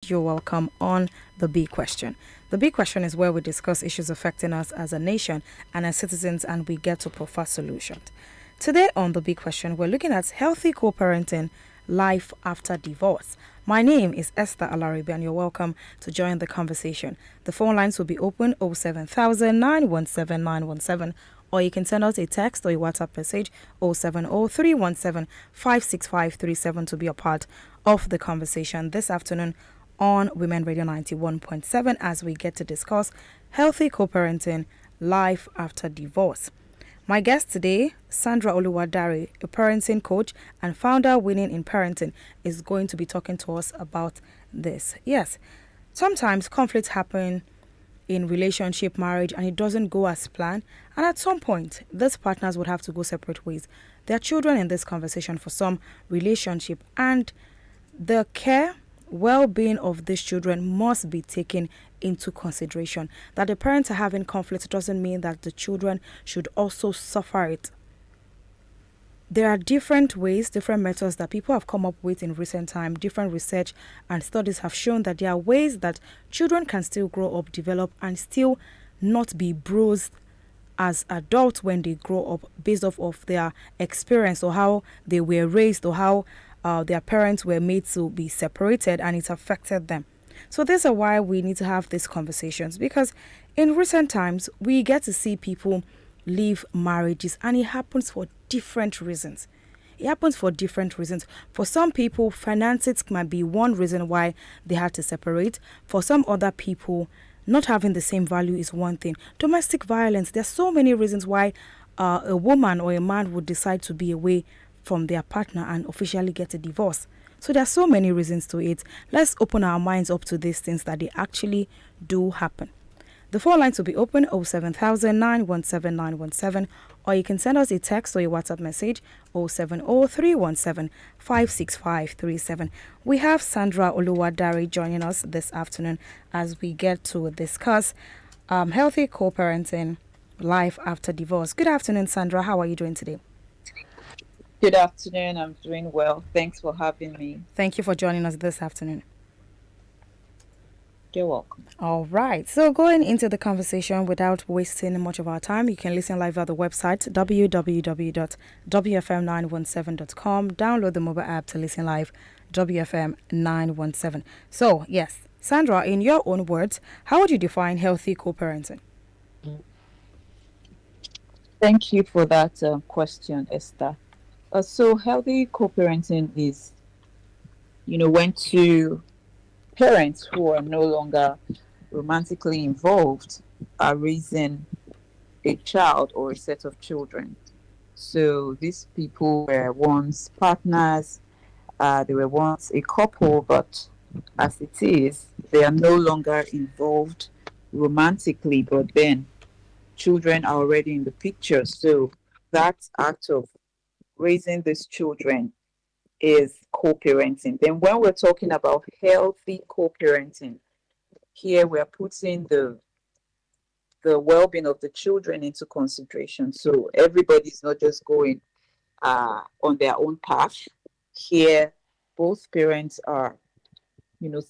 you're welcome on The Big Question. The Big Question is where we discuss issues affecting us as a nation and as citizens, and we get to prefer solutions. Today on The Big Question, we're looking at healthy co-parenting, life after divorce. My name is Esther Alaribe, and you're welcome to join the conversation. The phone lines will be open 07000 917 917, or you can send us a text or a WhatsApp message 070 to be a part of the conversation this afternoon on Women Radio 91.7 as we get to discuss healthy co-parenting, life after divorce. My guest today, Sandra Oluwadare, a parenting coach and founder Winning in Parenting, is going to be talking to us about this. Yes, sometimes conflicts happen in relationship, marriage, and it doesn't go as planned. And at some point, these partners would have to go separate ways. There are children in this conversation for some relationship, and the care, well-being of these children must be taken into consideration. That the parents are having conflict doesn't mean that the children should also suffer it. There are different ways, different methods that people have come up with in recent time. Different research and studies have shown that there are ways that children can still grow up, develop, and still not be bruised as adults when they grow up based off of their experience or how they were raised or how their parents were made to be separated and it affected them. So this is why we need to have these conversations, because in recent times we get to see people leave marriages and it happens for different reasons. It happens for different reasons. For some people, finances might be one reason why they had to separate. For some other people, not having the same value is one thing. Domestic violence, there's so many reasons why a woman or a man would decide to be away from their partner and officially get a divorce. So there are so many reasons to it. Let's open our minds up to these things that they actually do happen. The phone lines will be open 07000 917 917, or you can send us a text or a WhatsApp message 070 We have Sandra Oluwadare joining us this afternoon as we get to discuss healthy co-parenting, life after divorce. Good afternoon, Sandra. How are you doing today? Good afternoon. I'm doing well. Thanks for having me. Thank you for joining us this afternoon. You're welcome. All right. So going into the conversation without wasting much of our time, you can listen live at the website www.wfm917.com. Download the mobile app to listen live, WFM 917. So, yes, Sandra, in your own words, how would you define healthy co-parenting? Thank you for that question, Esther. So healthy co-parenting is, when two parents who are no longer romantically involved are raising a child or a set of children. So these people were once partners, they were once a couple, but as it is, they are no longer involved romantically, but then children are already in the picture. So that act of raising these children is co-parenting. Then when we're talking about healthy co-parenting, here we're putting the well-being of the children into consideration. So everybody's not just going on their own path. Here, both parents are,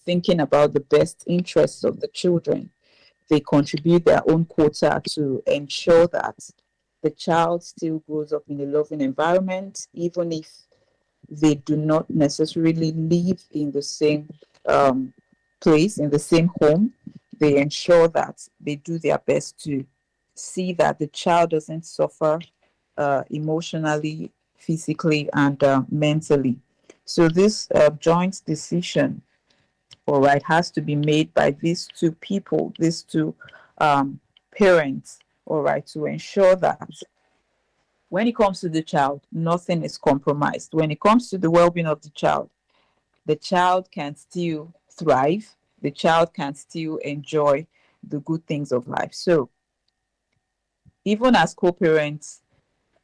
thinking about the best interests of the children. They contribute their own quota to ensure that the child still grows up in a loving environment, even if they do not necessarily live in the same place, in the same home. They ensure that they do their best to see that the child doesn't suffer emotionally, physically, and mentally. So this joint decision, all right, has to be made by these two people, these two parents, all right, to ensure that when it comes to the child, nothing is compromised. When it comes to the well-being of the child can still thrive. The child can still enjoy the good things of life. So even as co-parents,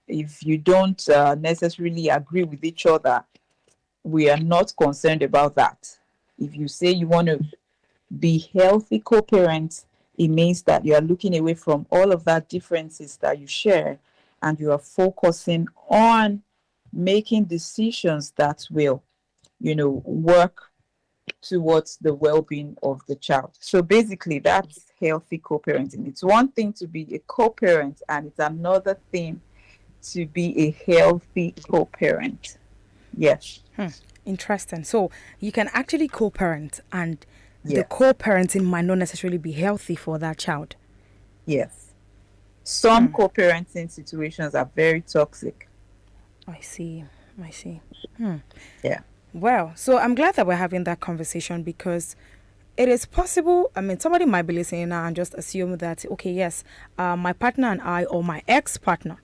if you don't necessarily agree with each other, we are not concerned about that. If you say you want to be healthy co-parents, it means that you are looking away from all of that differences that you share, and you are focusing on making decisions that will, work towards the well-being of the child. So basically, that's healthy co-parenting. It's one thing to be a co-parent, and it's another thing to be a healthy co-parent. Yes. Interesting. So you can actually co-parent, and the Yes. co-parenting might not necessarily be healthy for that child. Yes. Some co-parenting situations are very toxic. I see. I see. Yeah. Well, so I'm glad that we're having that conversation, because it is possible. I mean, somebody might be listening now and just assume that, okay, yes, my partner and I, or my ex-partner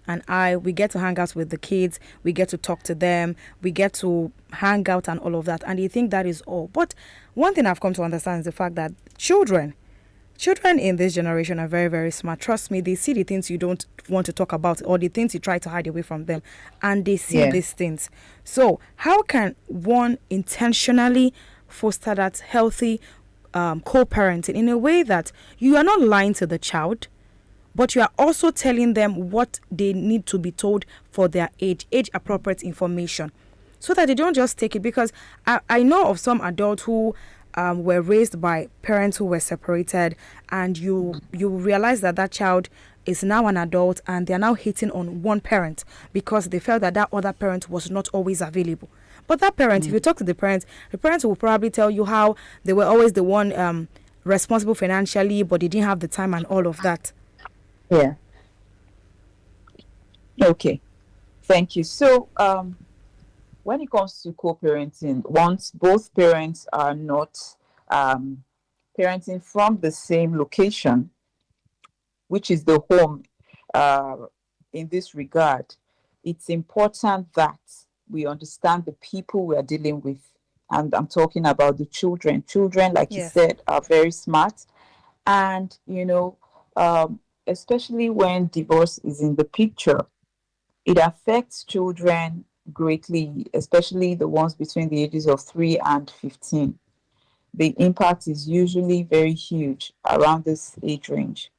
and I, we get to hang out with the kids, we get to talk to them, we get to hang out and all of that. And you think that is all. But one thing I've come to understand is the fact that children in this generation are very, very smart. Trust me, they see the things you don't want to talk about, or the things you try to hide away from them, and they see Yeah. these things. So how can one intentionally foster that healthy co-parenting in a way that you are not lying to the child, but you are also telling them what they need to be told for their age appropriate information, so that they don't just take it? Because I know of some adults who were raised by parents who were separated, and you realize that that child is now an adult, and they are now hitting on one parent because they felt that that other parent was not always available. But that parent, if you talk to the parents will probably tell you how they were always the one responsible financially, but they didn't have the time and all of that. Yeah. Okay. Thank you. So, when it comes to co-parenting, once both parents are not um, parenting from the same location, which is the home, uh, in this regard, it's important that we understand the people we are dealing with. And I'm talking about the children. Children, like you Yes. said, are very smart. And, especially when divorce is in the picture, it affects children greatly, especially the ones between the ages of 3 and 15. The impact is usually very huge around this age range.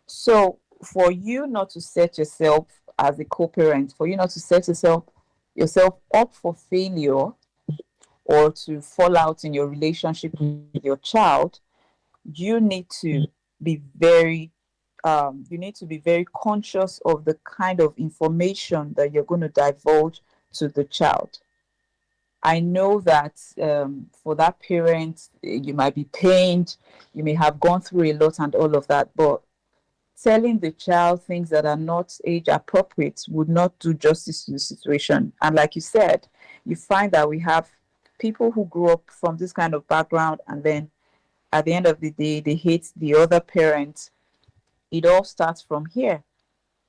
So, for you not to set yourself as a co-parent, for you not to set yourself up for failure or to fall out in your relationship with your child, you need to be very conscious of the kind of information that you're going to divulge to the child. I know that for that parent, you might be pained, you may have gone through a lot and all of that, but telling the child things that are not age appropriate would not do justice to the situation. And like you said, you find that we have people who grew up from this kind of background, and then at the end of the day, they hate the other parent. It all starts from here.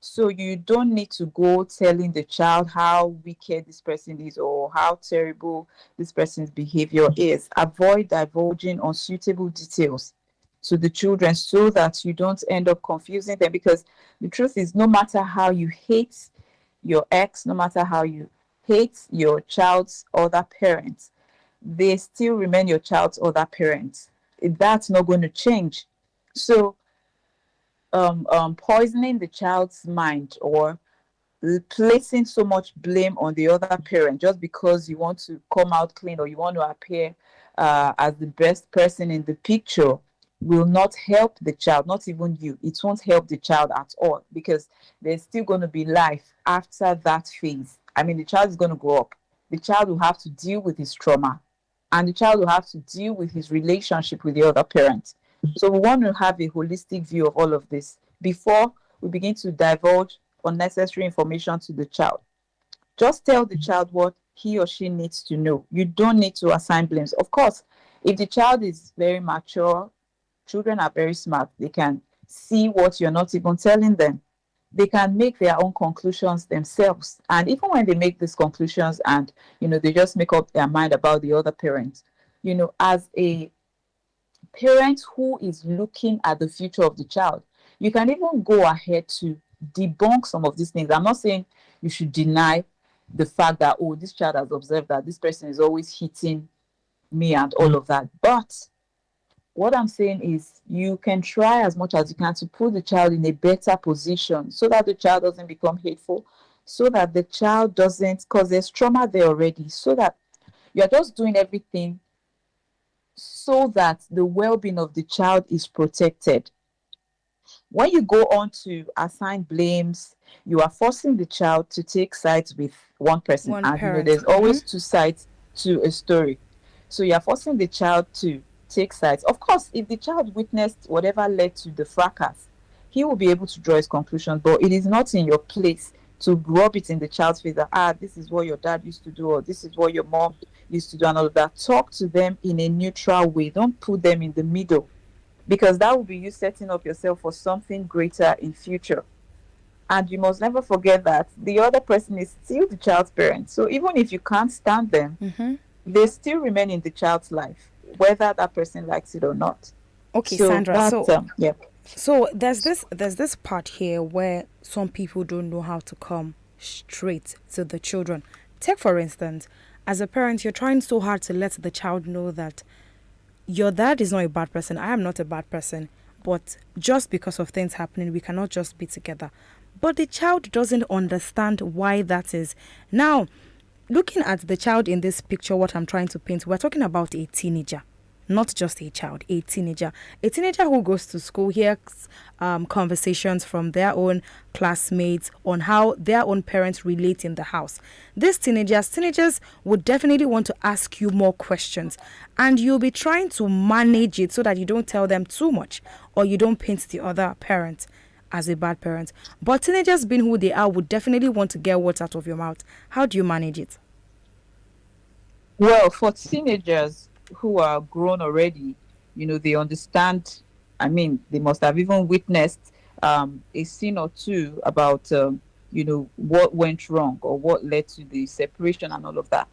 So you don't need to go telling the child how wicked this person is or how terrible this person's behavior is. Avoid divulging unsuitable details to the children so that you don't end up confusing them. Because the truth is, no matter how you hate your ex, no matter how you hate your child's other parents, they still remain your child's other parents. That's not going to change. So poisoning the child's mind or placing so much blame on the other parent just because you want to come out clean or you want to appear as the best person in the picture will not help the child, not even you. It won't help the child at all, because there's still going to be life after that phase. I mean, the child is going to grow up. The child will have to deal with his trauma, and the child will have to deal with his relationship with the other parent. So we want to have a holistic view of all of this before we begin to divulge unnecessary information to the child. Just tell the child what he or she needs to know. You don't need to assign blames. Of course, if the child is very mature, children are very smart. They can see what you're not even telling them. They can make their own conclusions themselves. And even when they make these conclusions and, they just make up their mind about the other parents, as a parent who is looking at the future of the child, you can even go ahead to debunk some of these things. I'm not saying you should deny the fact that, oh, this child has observed that this person is always hitting me and all of that. But what I'm saying is you can try as much as you can to put the child in a better position so that the child doesn't become hateful, so that the child doesn't, because there's trauma there already, so that you're just doing everything so that the well-being of the child is protected. When you go on to assign blames, you are forcing the child to take sides with one person. One And parent. there's always two sides to a story. So you are forcing the child to take sides. Of course, if the child witnessed whatever led to the fracas, he will be able to draw his conclusions, but it is not in your place to rub it in the child's face that, this is what your dad used to do, or this is what your mom used to do, and all of that. Talk to them in a neutral way. Don't put them in the middle, because that will be you setting up yourself for something greater in future. And you must never forget that the other person is still the child's parent. So even if you can't stand them, they still remain in the child's life, whether that person likes it or not. Okay, So Sandra. that's yeah. So there's this part here where some people don't know how to come straight to the children. Take for instance, as a parent, you're trying so hard to let the child know that your dad is not a bad person. I am not a bad person. But just because of things happening, we cannot just be together. But the child doesn't understand why that is. Now, looking at the child in this picture, what I'm trying to paint, we're talking about a teenager. Not just a child, a teenager. A teenager who goes to school, hears conversations from their own classmates on how their own parents relate in the house. These teenagers would definitely want to ask you more questions. And you'll be trying to manage it so that you don't tell them too much or you don't paint the other parent as a bad parent. But teenagers, being who they are, would definitely want to get words out of your mouth. How do you manage it? Well, for teenagers who are grown already, they understand. I mean, they must have even witnessed a scene or two about, what went wrong or what led to the separation and all of that.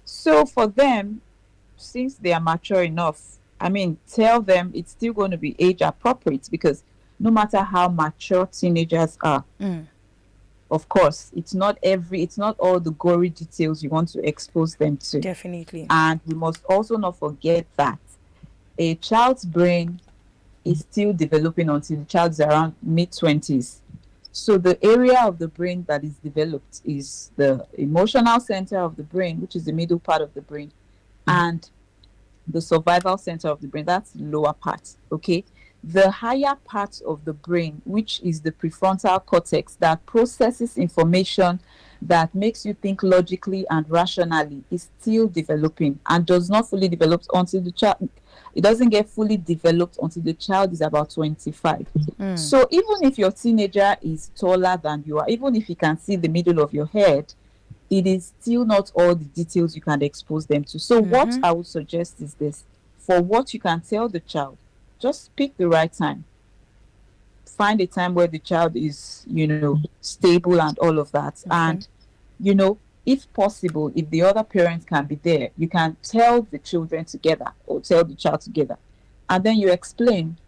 So for them, since they are mature enough, I mean, tell them it's still going to be age appropriate, because no matter how mature teenagers are, of course, it's not all the gory details you want to expose them to. Definitely. And we must also not forget that a child's brain is still developing until the child is around mid-20s. So the area of the brain that is developed is the emotional center of the brain, which is the middle part of the brain, and the survival center of the brain, that's the lower part. Okay. The higher part of the brain, which is the prefrontal cortex that processes information, that makes you think logically and rationally, is still developing and does not fully develop until the child. It doesn't get fully developed until the child is about 25. So even if your teenager is taller than you are, even if you can see the middle of your head, it is still not all the details you can expose them to. So what I would suggest is this: for what you can tell the child, just pick the right time. Find a time where the child is, stable and all of that. Okay. And, if possible, if the other parents can be there, you can tell the children together or tell the child together. And then you explain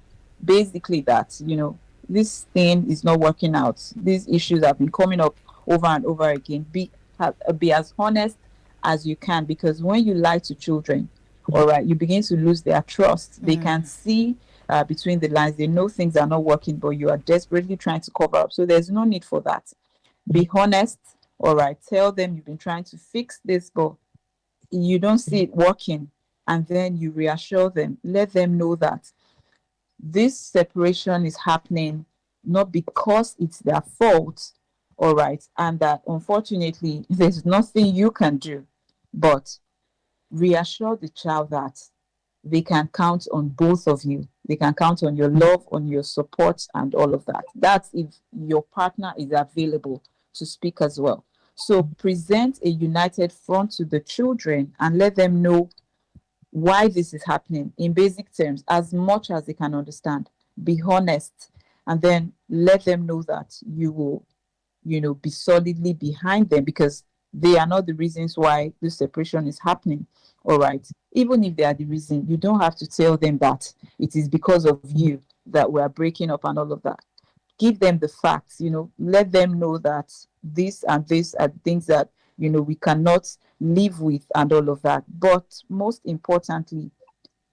basically that, this thing is not working out. These issues have been coming up over and over again. Be as honest as you can, because when you lie to children, all right, you begin to lose their trust. They can see between the lines. They know things are not working, but you are desperately trying to cover up. So there's no need for that. Be honest. All right, tell them you've been trying to fix this, but you don't see it working. And then you reassure them. Let them know that this separation is happening not because it's their fault, all right, and that unfortunately there's nothing you can do, but reassure the child that they can count on both of you. They can count on your love, on your support, and all of that. That's if your partner is available to speak as well. So present a united front to the children and let them know why this is happening in basic terms, as much as they can understand. Be honest, and then let them know that you will, be solidly behind them, because they are not the reasons why this separation is happening. All right. Even if they are the reason, you don't have to tell them that it is because of you that we are breaking up and all of that. Give them the facts, let them know that this and this are things that, we cannot live with and all of that. But most importantly,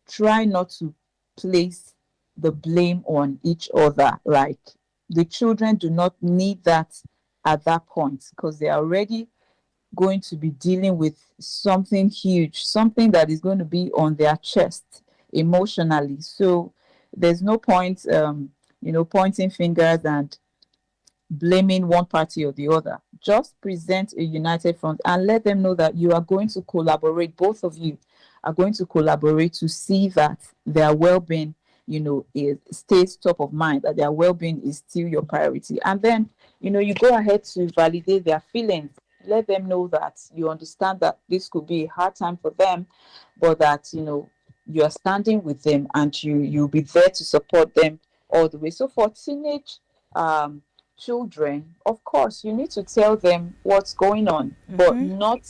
try not to place the blame on each other. Like, the children do not need that at that point, because they are already going to be dealing with something huge, something that is going to be on their chest emotionally. So there's no point, pointing fingers and blaming one party or the other. Just present a united front and let them know that you are going to collaborate. Both of you are going to collaborate to see that their well-being, stays top of mind, that their well-being is still your priority. And then, you go ahead to validate their feelings. Let them know that you understand that this could be a hard time for them, but that, you are standing with them and you'll be there to support them all the way. So for teenage children, of course, you need to tell them what's going on, but Mm-hmm. not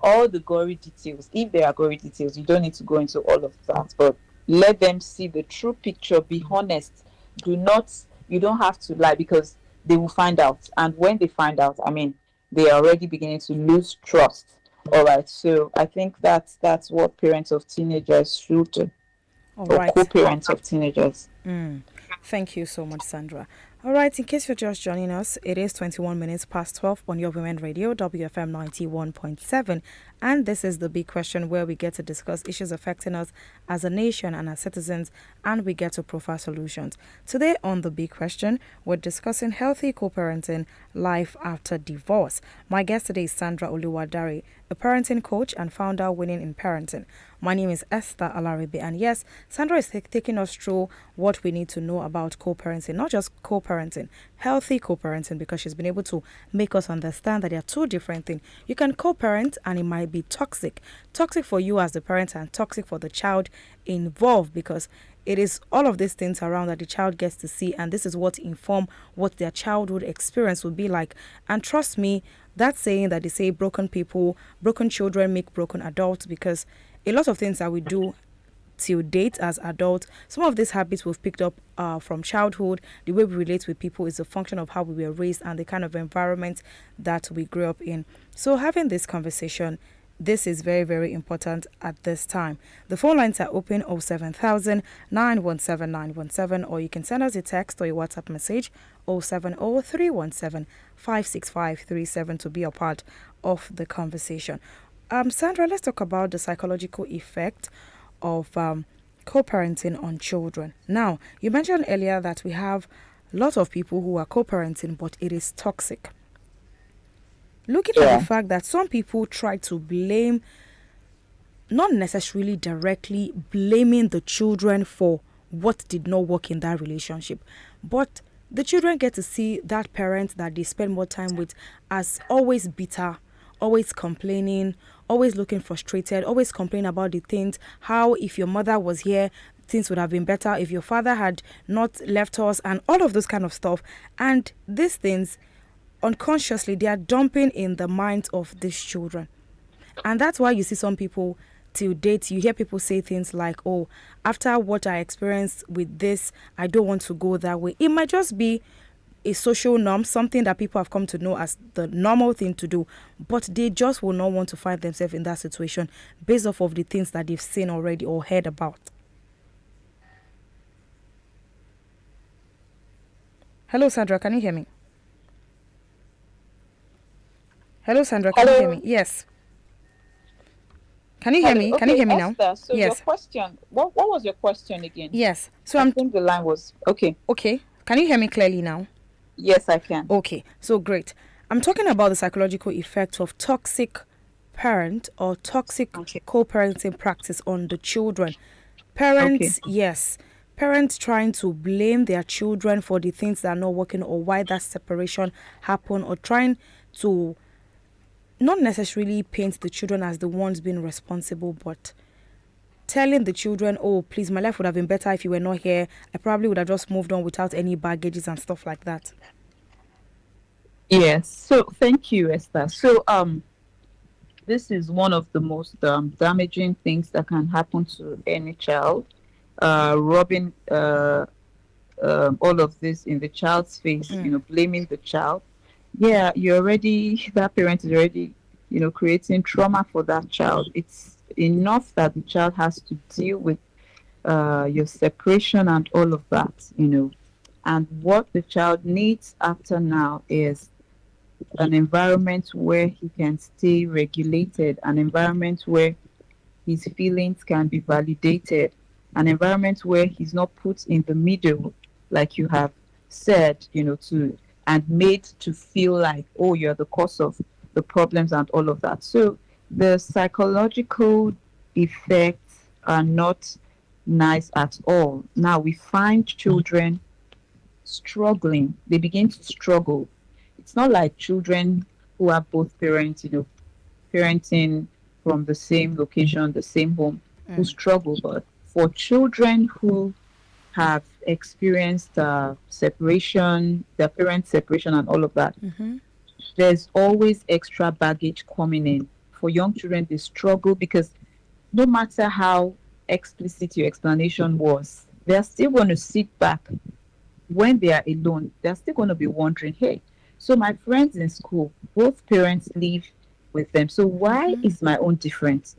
all the gory details. If there are gory details, you don't need to go into all of that, but let them see the true picture. Be honest. You don't have to lie, because they will find out. And when they find out, I mean, they are already beginning to lose trust. All right. So I think that's what parents of teenagers should do, All or right. co-parents of teenagers. Thank you so much, Sandra. All right, in case you're just joining us, it is 21 minutes past 12 on your Women Radio, WFM 91.7. And this is the big question, where we get to discuss issues affecting us as a nation and as citizens, and we get to profile solutions. Today on the big question, we're discussing healthy co-parenting, life after divorce. My guest today is Sandra Oluwadare, a parenting coach and founder Winning in Parenting. My name is Esther Alaribe, and yes, Sandra is taking us through what we need to know about co-parenting, not just co-parenting, healthy co-parenting, because she's been able to make us understand that there are two different things. You can co-parent and it might be toxic for you as the parent and toxic for the child involved, because it is all of these things around that the child gets to see, and this is what inform what their childhood experience would be like. And trust me, that saying that they say broken children make broken adults, because a lot of things that we do till date as adults, some of these habits we've picked up from childhood. The way we relate with people is a function of how we were raised and the kind of environment that we grew up in. So having this conversation, this is very, very important at this time. The phone lines are open: 07000 917 917, or you can send us a text or a WhatsApp message 070 317 56537 to be a part of the conversation. Sandra, let's talk about the psychological effect of co-parenting on children. Now, you mentioned earlier that we have lots of people who are co-parenting, but it is toxic. Looking at the Yeah. fact that some people try to blame, not necessarily directly blaming the children for what did not work in that relationship, but the children get to see that parent that they spend more time with as always bitter, always complaining, always looking frustrated, always complaining about the things. How if your mother was here, things would have been better. If your father had not left us, and all of those kind of stuff. And these things, unconsciously, they are dumping in the minds of these children. And that's why you see some people till date, you hear people say things like, oh, after what I experienced with this, I don't want to go that way. It might just be a social norm, something that people have come to know as the normal thing to do, but they just will not want to find themselves in that situation based off of the things that they've seen already or heard about. Hello, Sandra, can you hear me? Hello, Sandra, can you hear me? Hello. Yes. Can you hear Hello. me? Can you Okay, hear me now? Esther. So your Yes. question, what was your question again? Yes. So I I'm think the line was okay. okay. Can you hear me clearly now? Yes, I can. Okay. So great. I'm talking about the psychological effect of toxic parent or toxic Okay. co-parenting practice on the children. Okay. Parents, yes. Parents trying to blame their children for the things that are not working or why that separation happened, or trying to not necessarily paint the children as the ones being responsible, but telling the children, oh, please, my life would have been better if you were not here. I probably would have just moved on without any baggages and stuff like that. Yes. So thank you, Esther. So this is one of the most damaging things that can happen to any child. Rubbing all of this in the child's face, blaming the child. Yeah, you're already, that parent is already, creating trauma for that child. It's enough that the child has to deal with your separation and all of that, And what the child needs after now is an environment where he can stay regulated, an environment where his feelings can be validated, an environment where he's not put in the middle, like you have said, to and made to feel like, oh, you're the cause of the problems and all of that. So the psychological effects are not nice at all. Now we find children struggling, they begin to struggle. It's not like children who have both parents, parenting from the same location, the same home, who struggle. But for children who have experienced separation, their parent separation, and all of that, Mm-hmm. there's always extra baggage coming in. For young children, they struggle because no matter how explicit your explanation was, they're still going to sit back when they are alone. They're still going to be wondering, hey, so my friends in school, both parents live with them. So why Mm-hmm. is my own different?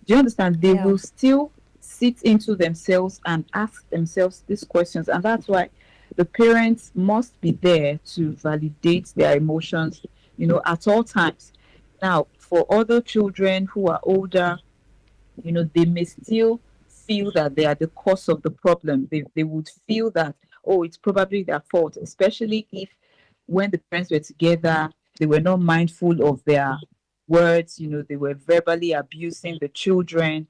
Do you understand? They Yeah. will still sit into themselves and ask themselves these questions. And that's why the parents must be there to validate their emotions, at all times. Now, for other children who are older, they may still feel that they are the cause of the problem. They would feel that, oh, it's probably their fault, especially if when the parents were together, they were not mindful of their words, they were verbally abusing the children.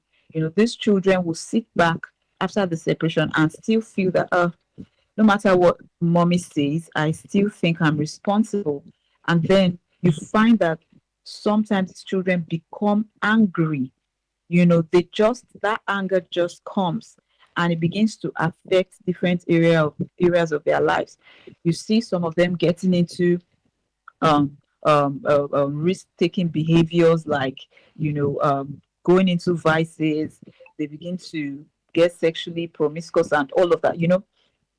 These children will sit back after the separation and still feel that, no matter what mommy says, I still think I'm responsible. And then you find that sometimes children become angry. They just, that anger just comes and it begins to affect different areas of their lives. You see some of them getting into risk-taking behaviors, like going into vices. They begin to get sexually promiscuous and all of that.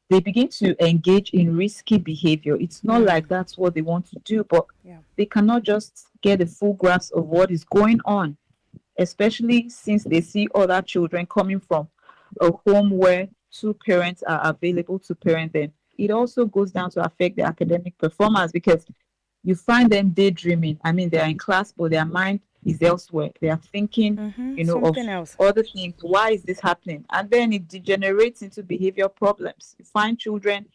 They begin to engage in risky behavior. It's not like that's what they want to do, but Yeah. they cannot just get a full grasp of what is going on, especially since they see other children coming from a home where two parents are available to parent them. It also goes down to affect their academic performance because you find them daydreaming. I mean, they're in class, but their mind is elsewhere. They are thinking, Mm-hmm. of Something else. other things. Why is this happening? And then it degenerates into behavior problems. You find children,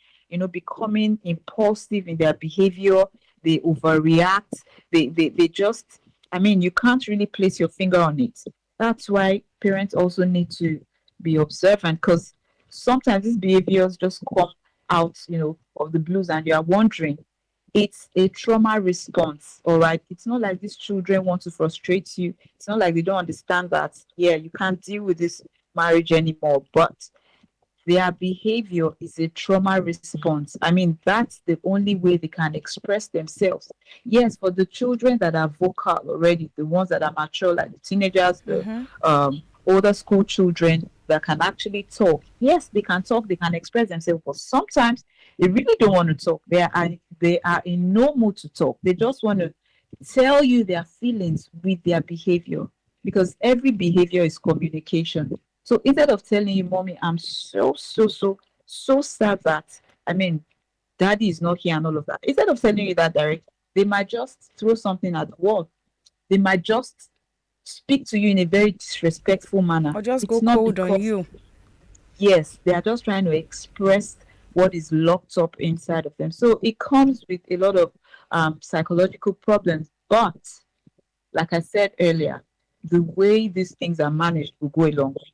becoming impulsive in their behavior. They overreact. They just, I mean, you can't really place your finger on it. That's why parents also need to be observant because sometimes these behaviors just come out, of the blues, and you are wondering, it's a trauma response. All right, it's not like these children want to frustrate you. It's not like they don't understand that, yeah, you can't deal with this marriage anymore, but their behavior is a trauma response. I mean, that's the only way they can express themselves. Yes, for the children that are vocal already, the ones that are mature, like the teenagers, the Mm-hmm. older school children that can actually talk, yes, they can talk, they can express themselves, but sometimes they really don't want to talk. They are in no mood to talk. They just want to tell you their feelings with their behavior, because every behavior is communication. So instead of telling you, mommy, I'm so sad that, I mean, daddy is not here and all of that, instead of telling you that direct, they might just throw something at the wall. They might just speak to you in a very disrespectful manner. Or just go It's not cold on because, you. yes, they are just trying to express what is locked up inside of them. So it comes with a lot of psychological problems. But like I said earlier, the way these things are managed will go a long way.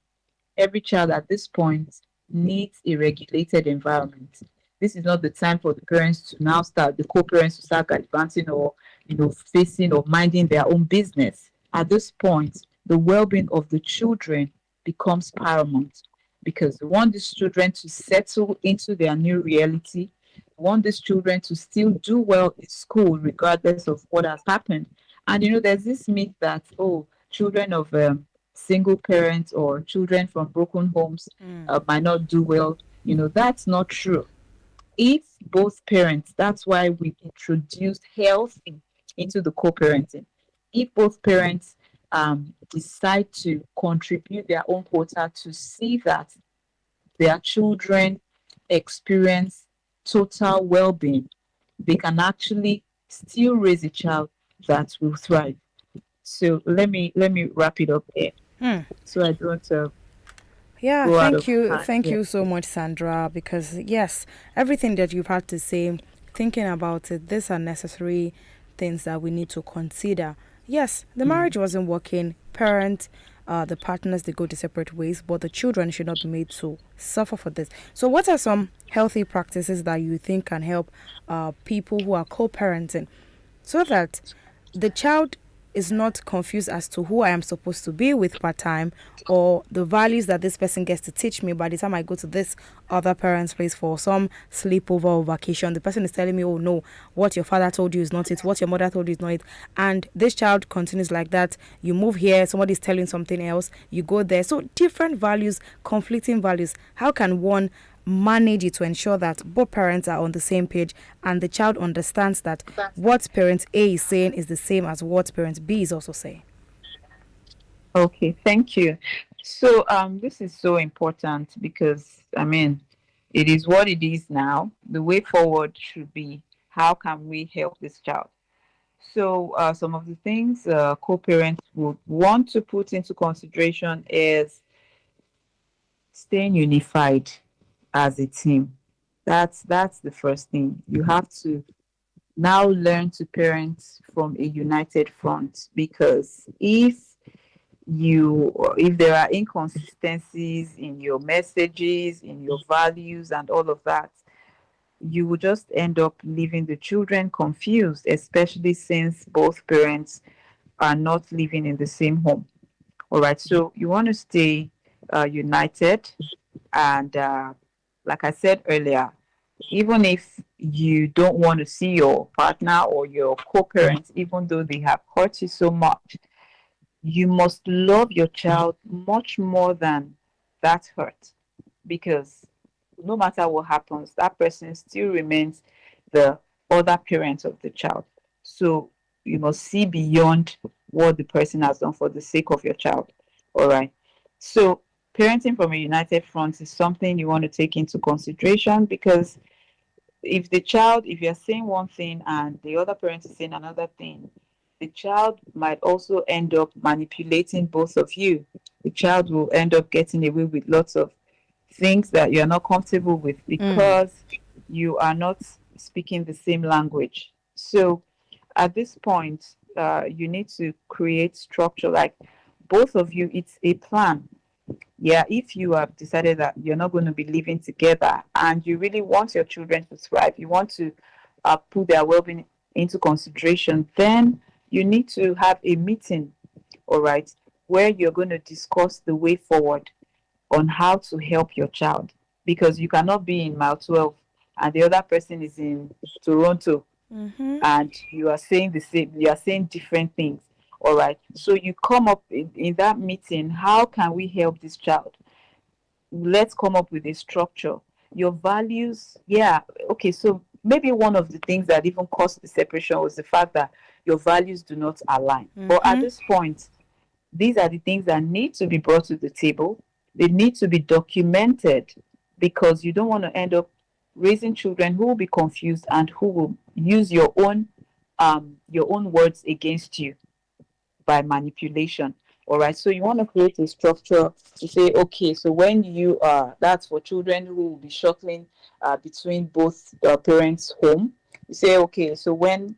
Every child at this point needs a regulated environment. This is not the time for the parents to now start, the co-parents to start advancing, or facing or minding their own business. At this point, the well-being of the children becomes paramount, because we want these children to settle into their new reality. We want these children to still do well in school regardless of what has happened. And there's this myth that, oh, children of single parents or children from broken homes might not do well. That's not true. If both parents, that's why we introduced healthy into the co-parenting. If both parents decide to contribute their own quota to see that their children experience total well-being, they can actually still raise a child that will thrive. So let me wrap it up here, Hmm. so I don't Yeah, go out thank of you. hand. Thank Yeah. you so much, Sandra, because yes, everything that you've had to say, thinking about it, these are necessary things that we need to consider. Yes, the Mm. marriage wasn't working. The partners, they go their separate ways, but the children should not be made to suffer for this. So, what are some healthy practices that you think can help people who are co parenting so that the child is not confused as to who I am supposed to be with part time or the values that this person gets to teach me by the time I go to this other parent's place for some sleepover or vacation. The person is telling me, oh no, what your father told you is not it, what your mother told you is not it. And this child continues like that. You move here, somebody's telling something else, you go there. So different values, conflicting values. How can one manage it to ensure that both parents are on the same page and the child understands that what parent A is saying is the same as what parent B is also saying? Okay, thank you. So this is so important because I mean it is what it is now. The way forward should be how can we help this child? So some of the things co-parents would want to put into consideration is staying unified as a team. That's the first thing. You have to now learn to parent from a united front because if there are inconsistencies in your messages, in your values and all of that, you will just end up leaving the children confused, especially since both parents are not living in the same home. All right, so you want to stay united, and like I said earlier, even if you don't want to see your partner or your co-parents, even though they have hurt you so much, you must love your child much more than that hurt, because no matter what happens, that person still remains the other parent of the child. So you must see beyond what the person has done for the sake of your child. All right. So parenting from a united front is something you want to take into consideration, because if you're saying one thing and the other parent is saying another thing, the child might also end up manipulating both of you. The child will end up getting away with lots of things that you're not comfortable with Mm. because you are not speaking the same language. So at this point, you need to create structure, like both of you, it's a plan. Yeah, if you have decided that you're not going to be living together and you really want your children to thrive, you want to put their well-being into consideration, then you need to have a meeting, all right, where you're going to discuss the way forward on how to help your child, because you cannot be in mile 12 and the other person is in Toronto Mm-hmm. and you are saying the same, you are saying different things. All right, so you come up in that meeting, how can we help this child? Let's come up with a structure. Your values, yeah, okay, so maybe one of the things that even caused the separation was the fact that your values do not align. But at Mm-hmm. this point, these are the things that need to be brought to the table. They need to be documented, because you don't want to end up raising children who will be confused and who will use your own words against you by manipulation. All right. So you want to create a structure to say, okay, so when you are, that's for children who will be shuttling between both parents' home. You say, okay, so when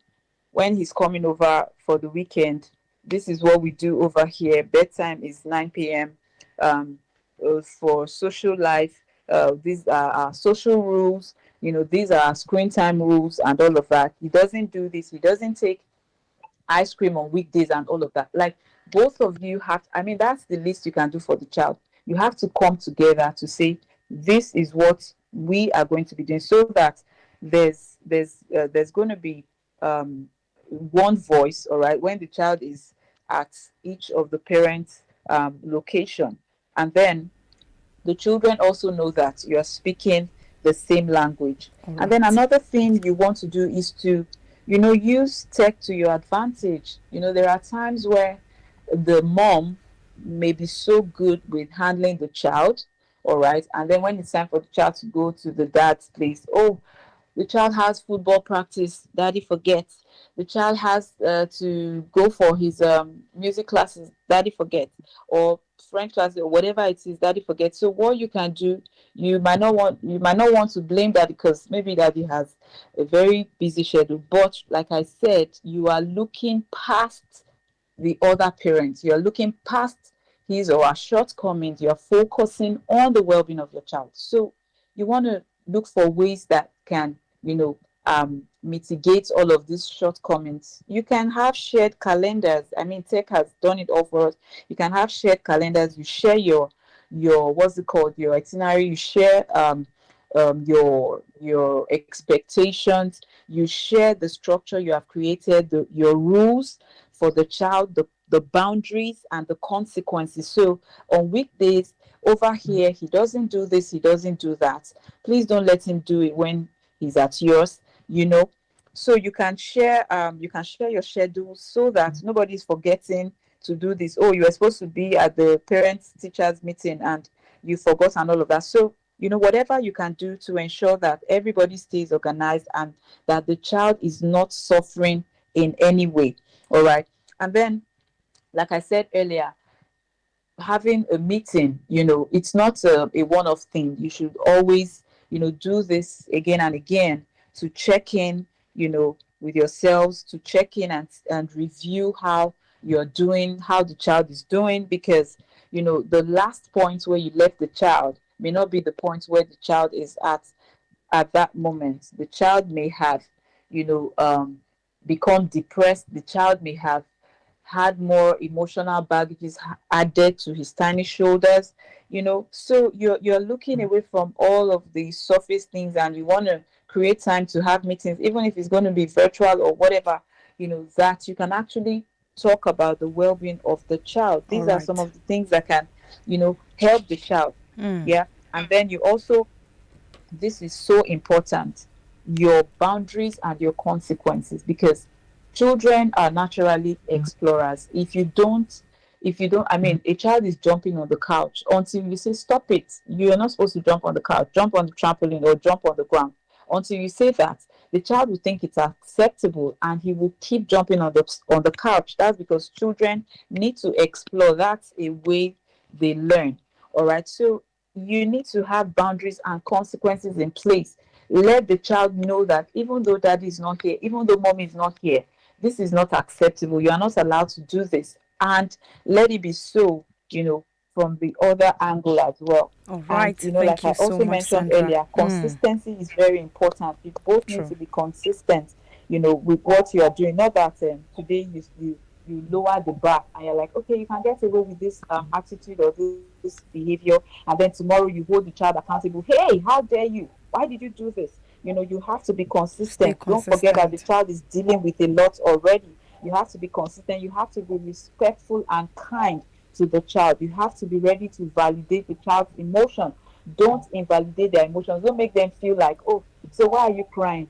he's coming over for the weekend, this is what we do over here. Bedtime is 9 p.m. For social life, these are our social rules. These are our screen time rules and all of that. He doesn't do this. He doesn't take ice cream on weekdays and all of that. Like, both of you have, I mean, that's the least you can do for the child. You have to come together to say, this is what we are going to be doing, so that there's going to be one voice. All right, when the child is at each of the parents location, and then the children also know that you are speaking the same language. All And then right. another thing you want to do is to, use tech to your advantage. There are times where the mom may be so good with handling the child, all right, and then when it's time for the child to go to the dad's place, oh, the child has football practice, daddy forgets. The child has to go for his music classes, daddy forgets. Or French class or whatever it is, daddy forgets. So what you can do, you might not want to blame daddy because maybe daddy has a very busy schedule. But like I said, you are looking past the other parents. You're looking past his or her shortcomings. You're focusing on the well-being of your child. So you want to look for ways that can, mitigate all of these shortcomings. You can have shared calendars. I mean, tech has done it all for us. You can have shared calendars. You share your what's it called, your itinerary. You share your expectations. You share the structure you have created, your rules for the child, the boundaries and the consequences. So on weekdays, over here, he doesn't do this, he doesn't do that. Please don't let him do it when he's at yours, you know. So you can share your schedule so that nobody's forgetting to do this. Oh, you were supposed to be at the parents teachers meeting and you forgot and all of that. So whatever you can do to ensure that everybody stays organized and that the child is not suffering in any way. All right. And then, like I said earlier, having a meeting, it's not a one-off thing. You should always, do this again and again to check in, with yourselves, to check in and review how you're doing, how the child is doing, because, the last point where you left the child may not be the point where the child is at that moment. The child may have, become depressed. The child may have had more emotional baggages added to his tiny shoulders. So you're looking away from all of the surface things, and you want to create time to have meetings, even if it's going to be virtual or whatever, that you can actually talk about the well-being of the child. All These are some right. of the things that can, help the child. Mm. Yeah. And then you also, this is so important, your boundaries and your consequences, because children are naturally explorers. If you don't, I mean, a child is jumping on the couch until you say stop it. You're not supposed to jump on the couch, jump on the trampoline or jump on the ground. Until you say that, the child will think it's acceptable and he will keep jumping on the couch. That's because children need to explore. That's a way they learn. All right. So you need to have boundaries and consequences in place. Let the child know that even though daddy is not here, even though mommy is not here, this is not acceptable. You are not allowed to do this. And let it be so, from the other angle as well. All And, right. like Thank I you so also much, mentioned Sandra. earlier, consistency is very important. You both need True. to be consistent, with what you are doing. Not that today you lower the bar and you're like, okay, you can get away with this attitude or this behavior, and then tomorrow you hold the child accountable. Hey, how dare you? Why did you do this? You have to be Stay consistent. Don't forget that the consistent. child is dealing with a lot already. You have to be consistent. You have to be respectful and kind to the child. You have to be ready to validate the child's emotion. Don't invalidate their emotions. Don't make them feel like, oh, so why are you crying?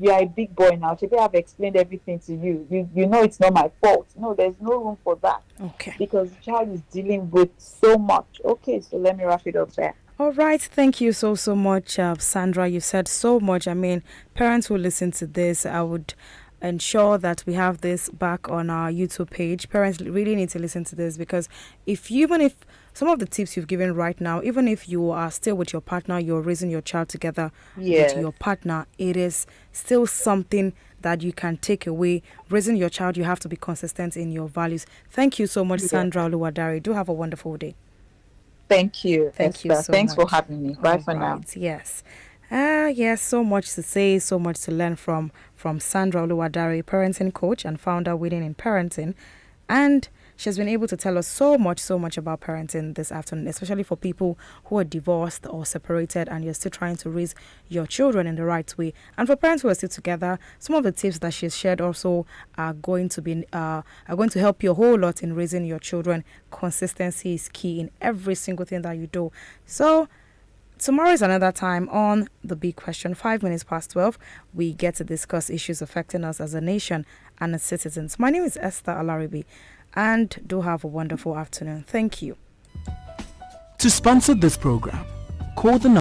You are a big boy now. Should I have explained everything to you? You know it's not my fault. No, there's no room for that Okay. because the child is dealing with so much. Okay, so let me wrap it up there. All right. Thank you so much, Sandra. You said so much. I mean, parents who listen to this, I would ensure that we have this back on our YouTube page. Parents really need to listen to this because even if some of the tips you've given right now, even if you are still with your partner, you're raising your child together with Yes. your partner, it is still something that you can take away. Raising your child, you have to be consistent in your values. Thank you so much, Yes. Sandra Oluwadare. Do have a wonderful day. Thank you, Thank you Esther. so Thanks for much. having me. Bye All for now. right. Yes. Yes, so much to say, so much to learn from Sandra Oluwadare, parenting coach and founder Winning in Parenting. And she's been able to tell us so much about parenting this afternoon, especially for people who are divorced or separated and you're still trying to raise your children in the right way. And for parents who are still together, some of the tips that she's shared also are going to help you a whole lot in raising your children. Consistency is key in every single thing that you do. So tomorrow is another time on The Big Question, 5 minutes past 12. We get to discuss issues affecting us as a nation and as citizens. My name is Esther Alaribi, and do have a wonderful afternoon. Thank you. To sponsor this program, call the